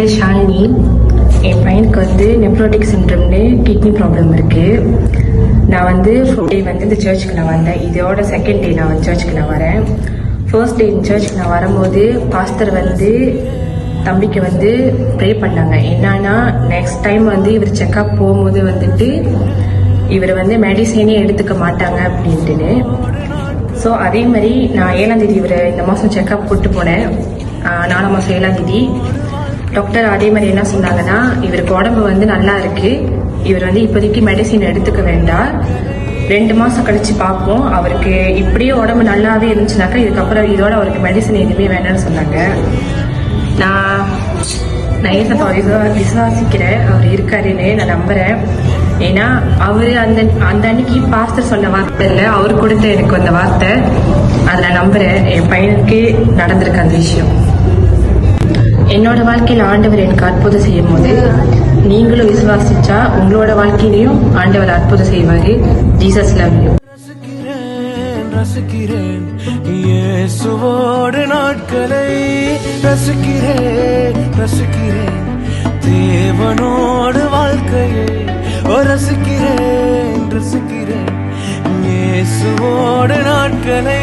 பேர் ஷாலினி. என் பையனுக்கு நெப்ரோட்டிக் சிண்ட்ரம்னு kidney problem இருக்குது. நான் டே இந்த சர்ச்சுக்கு நான் வந்தேன். இதோட செகண்ட் டே நான் சர்ச்சுக்கு நான் வரேன். ஃபர்ஸ்ட் டே சர்ச்சுக்கு நான் வரும்போது பாஸ்டர் தம்பிக்கு ப்ரே பண்ணாங்க. என்னன்னா நெக்ஸ்ட் டைம் இவர் செக்அப் போகும்போது இவர் மெடிசனே எடுத்துக்க மாட்டாங்க அப்படின்ட்டுன்னு. ஸோ அதே மாதிரி நான் 7ஆம் தேதி இவர் இந்த மாதம் செக்அப் கூப்பிட்டு போனேன். 4ஆம் மாதம் 7ஆம் தேதி டாக்டர் அதே மாதிரி என்ன சொன்னாங்கன்னா, இவருக்கு உடம்பு நல்லா இருக்கு, இவர் இப்போதைக்கு மெடிசின் எடுத்துக்க வேண்டாம், 2 மாதம் கழிச்சு பார்ப்போம், அவருக்கு இப்படியே உடம்பு நல்லாவே இருந்துச்சுனாக்கா இதுக்கப்புறம் இதோட அவருக்கு மெடிசின் எதுவுமே வேண்டாம்னு சொன்னாங்க. நான் ஏசப்பா விசுவாசிக்கிறேன், அவர் இருக்காருன்னு நான் நம்புறேன். ஏன்னா அவரு அந்த அன்னைக்கு பாஸ்டர் சொன்ன வார்த்தை இல்லை, அவர் கொடுத்த எனக்கு அந்த வார்த்தை, அதை நான் நம்புறேன். என் பையனுக்கு நடந்திருக்கு அந்த விஷயம். என்னோட வாழ்க்கையில் ஆண்டவர் எனக்கு அற்புதம் செய்யும் போது நீங்களும் விசுவாசிச்சா உங்களோட வாழ்க்கையிலையும் ஆண்டவர் அற்புதம் செய்வாரு. Jesus love you. ரசிக்கிறேன் இயேசுவோடு நாட்களை ரசிக்கிறேன், தேவனோடு வாழ்க்கையை ரசிக்கிறேன், இயேசுவோடு நாட்களை